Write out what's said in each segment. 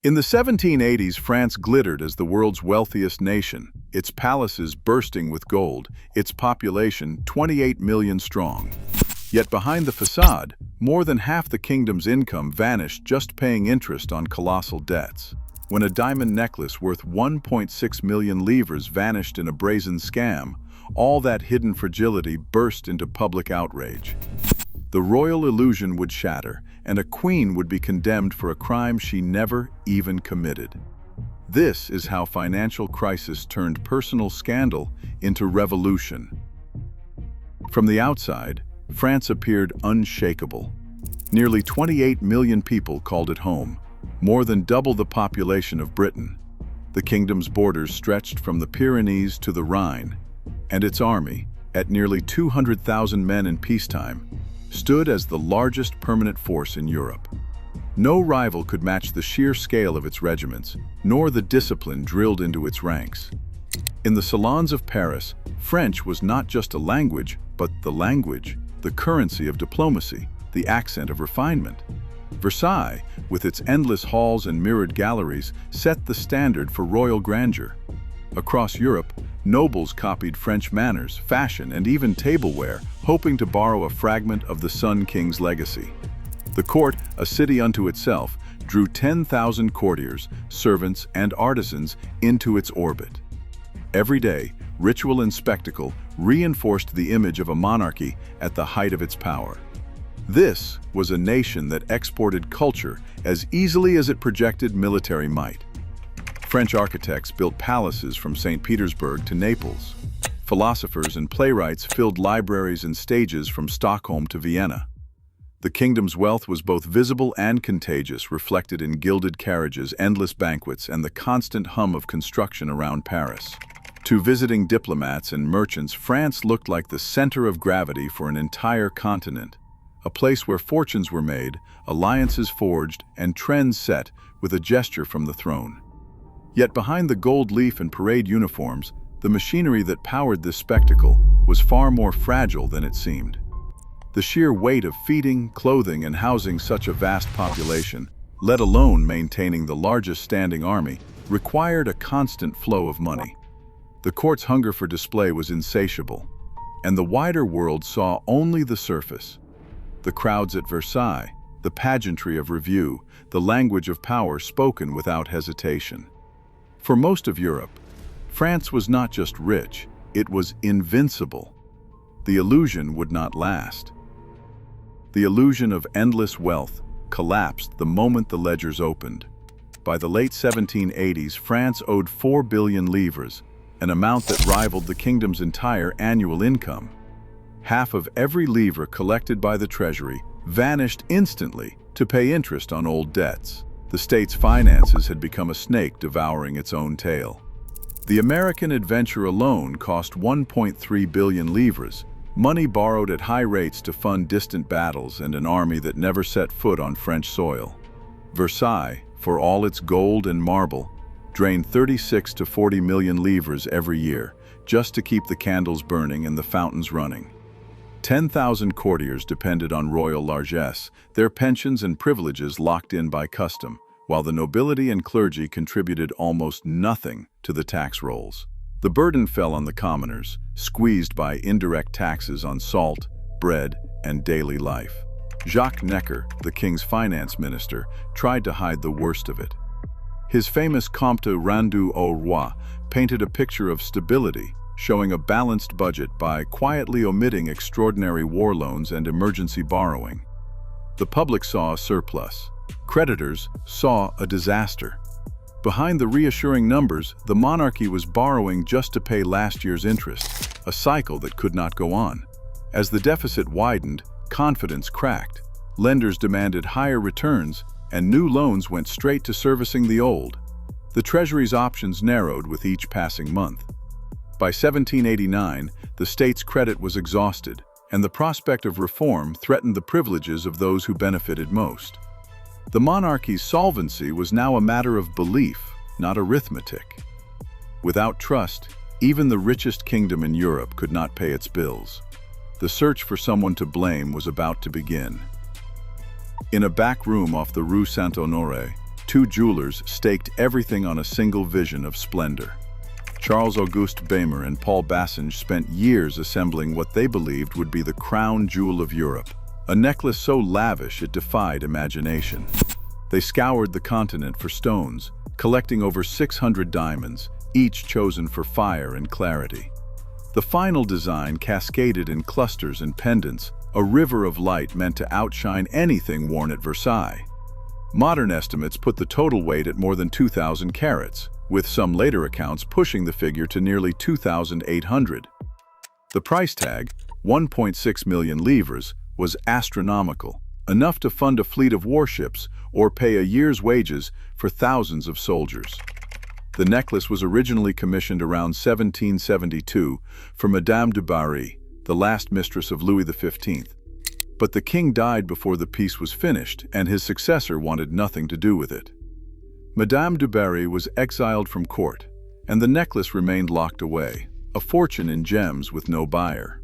In the 1780s, France glittered as the world's wealthiest nation, its palaces bursting with gold, its population 28 million strong. Yet behind the facade, more than half the kingdom's income vanished just paying interest on colossal debts. When a diamond necklace worth 1.6 million livres vanished in a brazen scam, all that hidden fragility burst into public outrage. The royal illusion would shatter, and a queen would be condemned for a crime she never even committed. This is how financial crisis turned personal scandal into revolution. From the outside, France appeared unshakable. Nearly 28 million people called it home, more than double the population of Britain. The kingdom's borders stretched from the Pyrenees to the Rhine, and its army, at nearly 200,000 men in peacetime, stood as the largest permanent force in Europe. No rival could match the sheer scale of its regiments, nor the discipline drilled into its ranks. In the salons of Paris, French was not just a language, but the language, the currency of diplomacy, the accent of refinement. Versailles, with its endless halls and mirrored galleries, set the standard for royal grandeur. Across Europe, nobles copied French manners, fashion, and even tableware, hoping to borrow a fragment of the Sun King's legacy. The court, a city unto itself, drew 10,000 courtiers, servants, and artisans into its orbit. Every day, ritual and spectacle reinforced the image of a monarchy at the height of its power. This was a nation that exported culture as easily as it projected military might. French architects built palaces from St. Petersburg to Naples. Philosophers and playwrights filled libraries and stages from Stockholm to Vienna. The kingdom's wealth was both visible and contagious, reflected in gilded carriages, endless banquets, and the constant hum of construction around Paris. To visiting diplomats and merchants, France looked like the center of gravity for an entire continent, a place where fortunes were made, alliances forged, and trends set with a gesture from the throne. Yet behind the gold leaf and parade uniforms, the machinery that powered this spectacle was far more fragile than it seemed. The sheer weight of feeding, clothing, and housing such a vast population, let alone maintaining the largest standing army, required a constant flow of money. The court's hunger for display was insatiable, and the wider world saw only the surface. The crowds at Versailles, the pageantry of review, the language of power spoken without hesitation. For most of Europe, France was not just rich, it was invincible. The illusion would not last. The illusion of endless wealth collapsed the moment the ledgers opened. By the late 1780s, France owed 4 billion livres, an amount that rivaled the kingdom's entire annual income. Half of every livre collected by the treasury vanished instantly to pay interest on old debts. The state's finances had become a snake devouring its own tail. The American adventure alone cost 1.3 billion livres, money borrowed at high rates to fund distant battles and an army that never set foot on French soil. Versailles, for all its gold and marble, drained 36 to 40 million livres every year, just to keep the candles burning and the fountains running. 10,000 courtiers depended on royal largesse, their pensions and privileges locked in by custom, while the nobility and clergy contributed almost nothing to the tax rolls. The burden fell on the commoners, squeezed by indirect taxes on salt, bread, and daily life. Jacques Necker, the king's finance minister, tried to hide the worst of it. His famous Compte rendu au roi painted a picture of stability, showing a balanced budget by quietly omitting extraordinary war loans and emergency borrowing. The public saw a surplus. Creditors saw a disaster. Behind the reassuring numbers, the monarchy was borrowing just to pay last year's interest, a cycle that could not go on. As the deficit widened, confidence cracked. Lenders demanded higher returns, and new loans went straight to servicing the old. The Treasury's options narrowed with each passing month. By 1789, the state's credit was exhausted, and the prospect of reform threatened the privileges of those who benefited most. The monarchy's solvency was now a matter of belief, not arithmetic. Without trust, even the richest kingdom in Europe could not pay its bills. The search for someone to blame was about to begin. In a back room off the Rue Saint-Honoré, two jewelers staked everything on a single vision of splendor. Charles-Auguste Beymer and Paul Bassange spent years assembling what they believed would be the crown jewel of Europe, a necklace so lavish it defied imagination. They scoured the continent for stones, collecting over 600 diamonds, each chosen for fire and clarity. The final design cascaded in clusters and pendants, a river of light meant to outshine anything worn at Versailles. Modern estimates put the total weight at more than 2,000 carats, with some later accounts pushing the figure to nearly 2,800. The price tag, 1.6 million livres, was astronomical, enough to fund a fleet of warships or pay a year's wages for thousands of soldiers. The necklace was originally commissioned around 1772 for Madame du Barry, the last mistress of Louis XV. But the king died before the piece was finished, and his successor wanted nothing to do with it. Madame du Barry was exiled from court, and the necklace remained locked away, a fortune in gems with no buyer.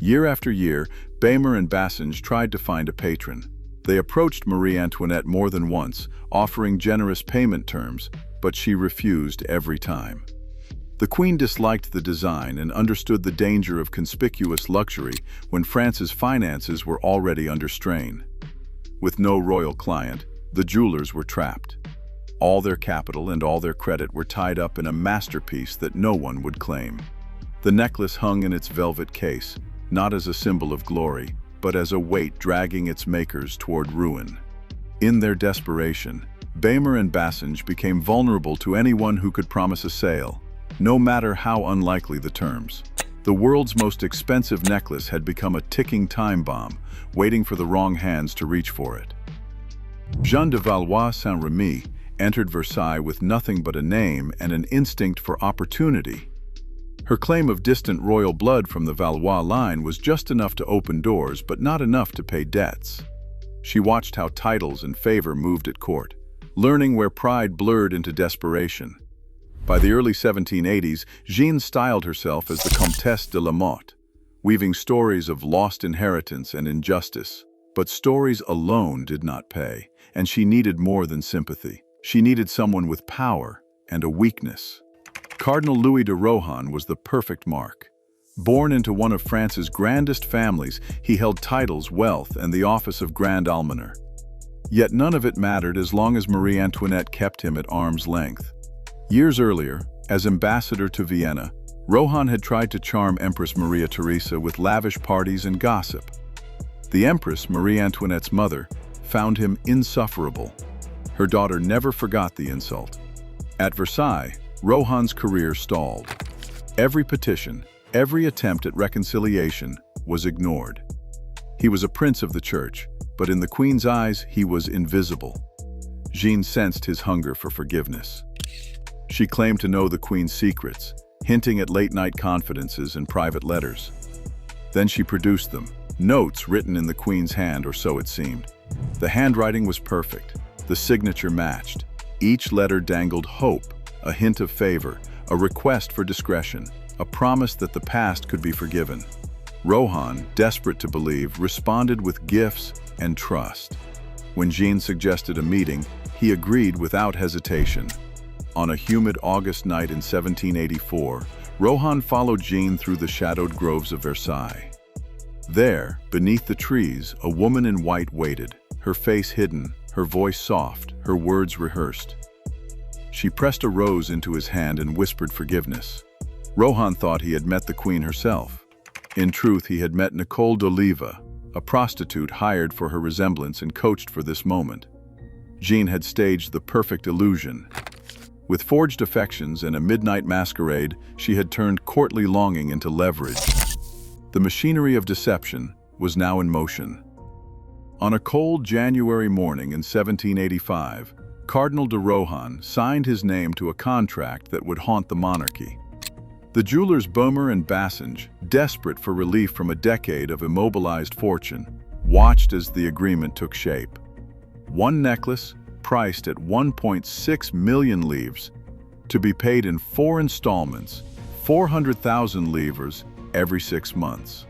Year after year, Beymer and Bassange tried to find a patron. They approached Marie Antoinette more than once, offering generous payment terms, but she refused every time. The queen disliked the design and understood the danger of conspicuous luxury when France's finances were already under strain. With no royal client, the jewelers were trapped. All their capital and all their credit were tied up in a masterpiece that no one would claim. The necklace hung in its velvet case, not as a symbol of glory, but as a weight dragging its makers toward ruin. In their desperation, Beymer and Bassange became vulnerable to anyone who could promise a sale, no matter how unlikely the terms. The world's most expensive necklace had become a ticking time bomb, waiting for the wrong hands to reach for it. Jeanne de Valois Saint-Remy entered Versailles with nothing but a name and an instinct for opportunity. Her claim of distant royal blood from the Valois line was just enough to open doors, but not enough to pay debts. She watched how titles and favor moved at court, learning where pride blurred into desperation. By the early 1780s, Jeanne styled herself as the Comtesse de la Motte, weaving stories of lost inheritance and injustice. But stories alone did not pay, and she needed more than sympathy. She needed someone with power and a weakness. Cardinal Louis de Rohan was the perfect mark. Born into one of France's grandest families, he held titles, wealth, and the office of Grand Almoner. Yet none of it mattered as long as Marie Antoinette kept him at arm's length. Years earlier, as ambassador to Vienna, Rohan had tried to charm Empress Maria Theresa with lavish parties and gossip. The Empress, Marie Antoinette's mother, found him insufferable. Her daughter never forgot the insult. At Versailles, Rohan's career stalled. Every petition, every attempt at reconciliation was ignored. He was a prince of the church, but in the Queen's eyes, he was invisible. Jeanne sensed his hunger for forgiveness. She claimed to know the Queen's secrets, hinting at late-night confidences and private letters. Then she produced them, notes written in the Queen's hand, or so it seemed. The handwriting was perfect. The signature matched. Each letter dangled hope, a hint of favor, a request for discretion, a promise that the past could be forgiven. Rohan, desperate to believe, responded with gifts and trust. When Jeanne suggested a meeting, he agreed without hesitation. On a humid August night in 1784, Rohan followed Jeanne through the shadowed groves of Versailles. There, beneath the trees, a woman in white waited, her face hidden, her voice soft, her words rehearsed. She pressed a rose into his hand and whispered forgiveness. Rohan thought he had met the Queen herself. In truth, he had met Nicole d'Oliva, a prostitute hired for her resemblance and coached for this moment. Jeanne had staged the perfect illusion. With forged affections and a midnight masquerade, she had turned courtly longing into leverage. The machinery of deception was now in motion. On a cold January morning in 1785, Cardinal de Rohan signed his name to a contract that would haunt the monarchy. The jewelers Beymer and Bassange, desperate for relief from a decade of immobilized fortune, watched as the agreement took shape. One necklace, priced at 1.6 million livres, to be paid in 4 installments, 400,000 livres every 6 months.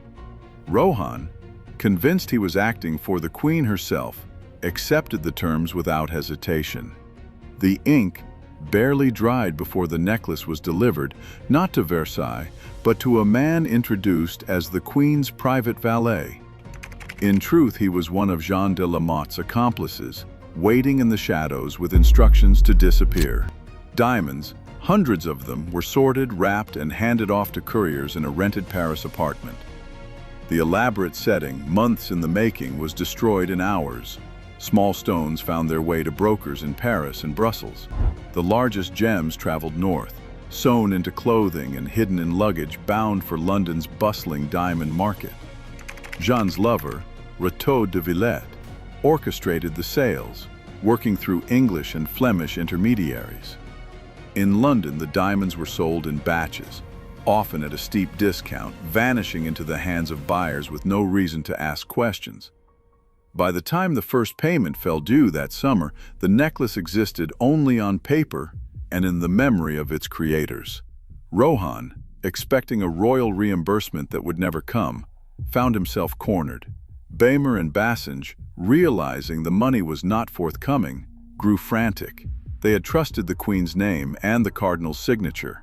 Rohan, convinced he was acting for the Queen herself, accepted the terms without hesitation. The ink barely dried before the necklace was delivered, not to Versailles, but to a man introduced as the Queen's private valet. In truth, he was one of Jean de la Motte's accomplices, waiting in the shadows with instructions to disappear. Diamonds, hundreds of them, were sorted, wrapped, and handed off to couriers in a rented Paris apartment. The elaborate setting, months in the making, was destroyed in hours. Small stones found their way to brokers in Paris and Brussels. The largest gems traveled north, sewn into clothing and hidden in luggage bound for London's bustling diamond market. Jean's lover, Rateau de Villette, orchestrated the sales, working through English and Flemish intermediaries. In London, the diamonds were sold in batches, often at a steep discount, vanishing into the hands of buyers with no reason to ask questions. By the time the first payment fell due that summer, the necklace existed only on paper and in the memory of its creators. Rohan, expecting a royal reimbursement that would never come, found himself cornered. Baymer and Bassange, realizing the money was not forthcoming, grew frantic. They had trusted the Queen's name and the Cardinal's signature.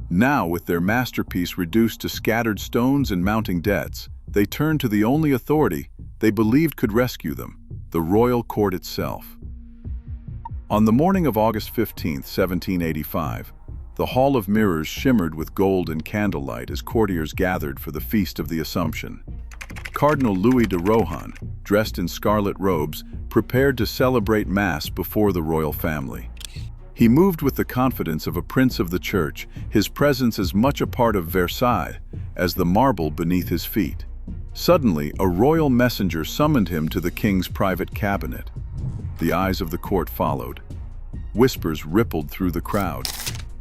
Now, with their masterpiece reduced to scattered stones and mounting debts, they turned to the only authority they believed could rescue them, the royal court itself. On the morning of August 15, 1785, the Hall of Mirrors shimmered with gold and candlelight as courtiers gathered for the Feast of the Assumption. Cardinal Louis de Rohan, dressed in scarlet robes, prepared to celebrate Mass before the royal family. He moved with the confidence of a prince of the church, his presence as much a part of Versailles as the marble beneath his feet. Suddenly, a royal messenger summoned him to the king's private cabinet. The eyes of the court followed. Whispers rippled through the crowd.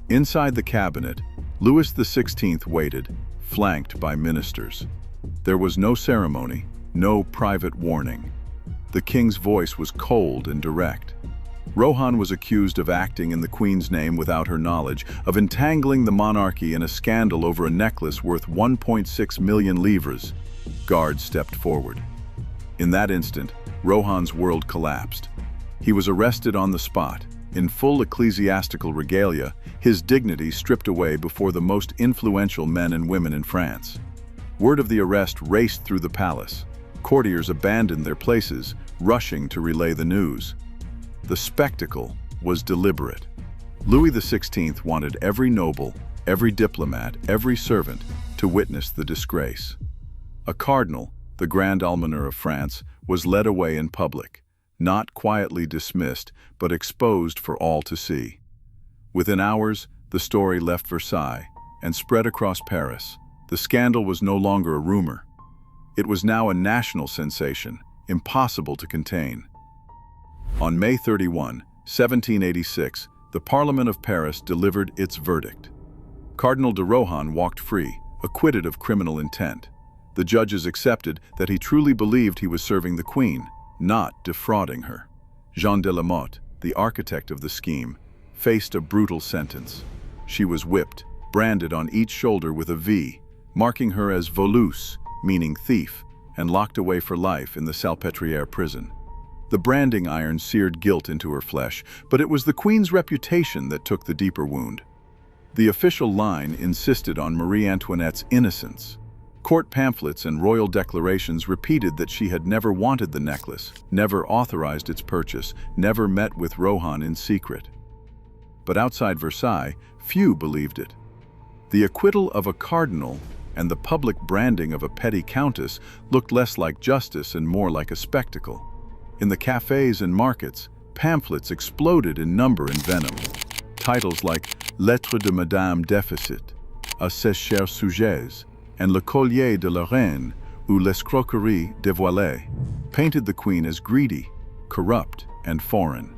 Inside the cabinet, Louis XVI waited, flanked by ministers. There was no ceremony, no private warning. The king's voice was cold and direct. Rohan was accused of acting in the Queen's name without her knowledge, of entangling the monarchy in a scandal over a necklace worth 1.6 million livres. Guards stepped forward. In that instant, Rohan's world collapsed. He was arrested on the spot, in full ecclesiastical regalia, his dignity stripped away before the most influential men and women in France. Word of the arrest raced through the palace. Courtiers abandoned their places, rushing to relay the news. The spectacle was deliberate. Louis XVI wanted every noble, every diplomat, every servant to witness the disgrace. A cardinal, the Grand Almoner of France, was led away in public, not quietly dismissed, but exposed for all to see. Within hours, the story left Versailles and spread across Paris. The scandal was no longer a rumor. It was now a national sensation, impossible to contain. On May 31, 1786, the Parliament of Paris delivered its verdict. Cardinal de Rohan walked free, acquitted of criminal intent. The judges accepted that he truly believed he was serving the Queen, not defrauding her. Jean de la Motte, the architect of the scheme, faced a brutal sentence. She was whipped, branded on each shoulder with a V, marking her as voleuse, meaning thief, and locked away for life in the Salpêtrière prison. The branding iron seared guilt into her flesh, but it was the Queen's reputation that took the deeper wound. The official line insisted on Marie Antoinette's innocence. Court pamphlets and royal declarations repeated that she had never wanted the necklace, never authorized its purchase, never met with Rohan in secret. But outside Versailles, few believed it. The acquittal of a cardinal and the public branding of a petty countess looked less like justice and more like a spectacle. In the cafes and markets, pamphlets exploded in number and venom. Titles like Lettre de Madame Déficit, À ses chers sujets, and Le Collier de la Reine, ou L'escroquerie dévoilée, painted the Queen as greedy, corrupt, and foreign.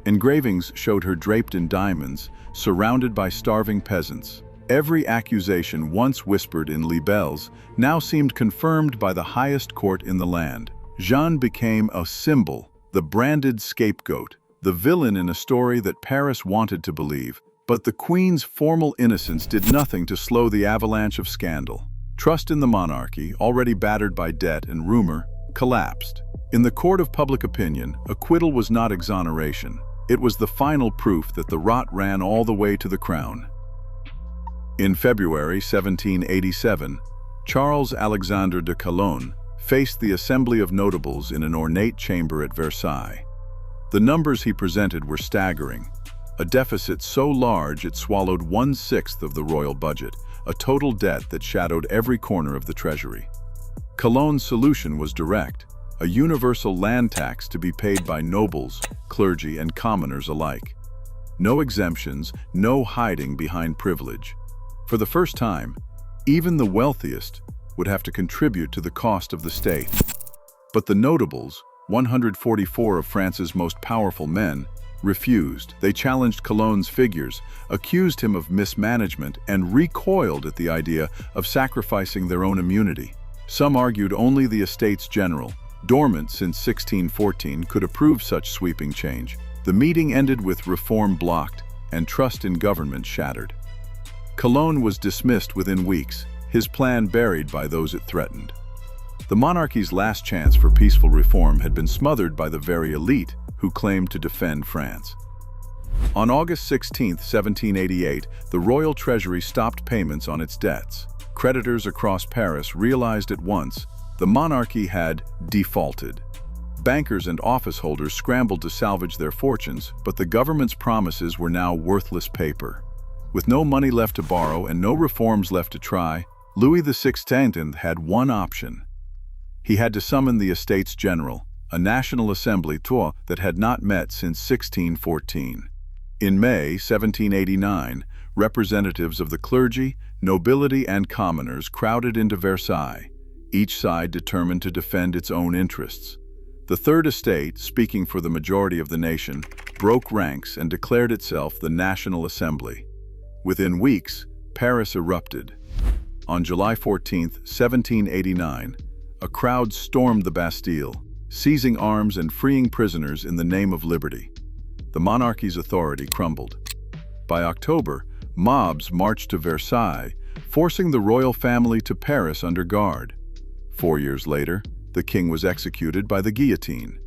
Engravings showed her draped in diamonds, surrounded by starving peasants. Every accusation once whispered in libelles now seemed confirmed by the highest court in the land. Jeanne became a symbol, the branded scapegoat, the villain in a story that Paris wanted to believe. But the Queen's formal innocence did nothing to slow the avalanche of scandal. Trust in the monarchy, already battered by debt and rumor, collapsed. In the court of public opinion, acquittal was not exoneration. It was the final proof that the rot ran all the way to the crown. In February 1787, Charles Alexander de Calonne faced the Assembly of Notables in an ornate chamber at Versailles. The numbers he presented were staggering, a deficit so large it swallowed 1/6 of the royal budget, a total debt that shadowed every corner of the treasury. Calonne's solution was direct, a universal land tax to be paid by nobles, clergy, and commoners alike. No exemptions, no hiding behind privilege. For the first time, even the wealthiest would have to contribute to the cost of the state. But the notables, 144 of France's most powerful men, refused. They challenged Calonne's figures, accused him of mismanagement, and recoiled at the idea of sacrificing their own immunity. Some argued only the Estates General, dormant since 1614, could approve such sweeping change. The meeting ended with reform blocked and trust in government shattered. Calonne was dismissed within weeks, his plan buried by those it threatened. The monarchy's last chance for peaceful reform had been smothered by the very elite who claimed to defend France. On August 16, 1788, the royal treasury stopped payments on its debts. Creditors across Paris realized at once the monarchy had defaulted. Bankers and office holders scrambled to salvage their fortunes, but the government's promises were now worthless paper. With no money left to borrow and no reforms left to try, Louis XVI had one option. He had to summon the Estates General, a national assembly that had not met since 1614. In May 1789, representatives of the clergy, nobility, and commoners crowded into Versailles, each side determined to defend its own interests. The Third Estate, speaking for the majority of the nation, broke ranks and declared itself the National Assembly. Within weeks, Paris erupted. On July 14, 1789, a crowd stormed the Bastille, seizing arms and freeing prisoners in the name of liberty. The monarchy's authority crumbled. By October, mobs marched to Versailles, forcing the royal family to Paris under guard. 4 years later, the king was executed by the guillotine.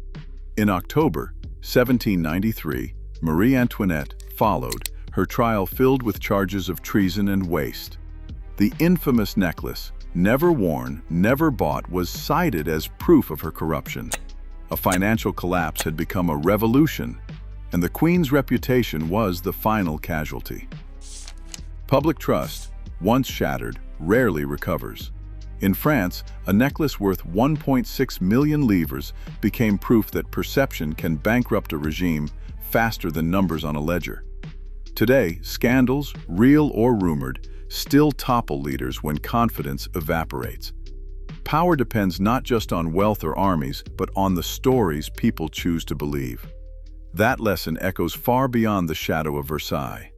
In October 1793, Marie Antoinette followed, her trial filled with charges of treason and waste. The infamous necklace, never worn, never bought, was cited as proof of her corruption. A financial collapse had become a revolution, and the Queen's reputation was the final casualty. Public trust, once shattered, rarely recovers. In France, a necklace worth 1.6 million livres became proof that perception can bankrupt a regime faster than numbers on a ledger. Today, scandals, real or rumored, still topple leaders when confidence evaporates. Power depends not just on wealth or armies, but on the stories people choose to believe. That lesson echoes far beyond the shadow of Versailles.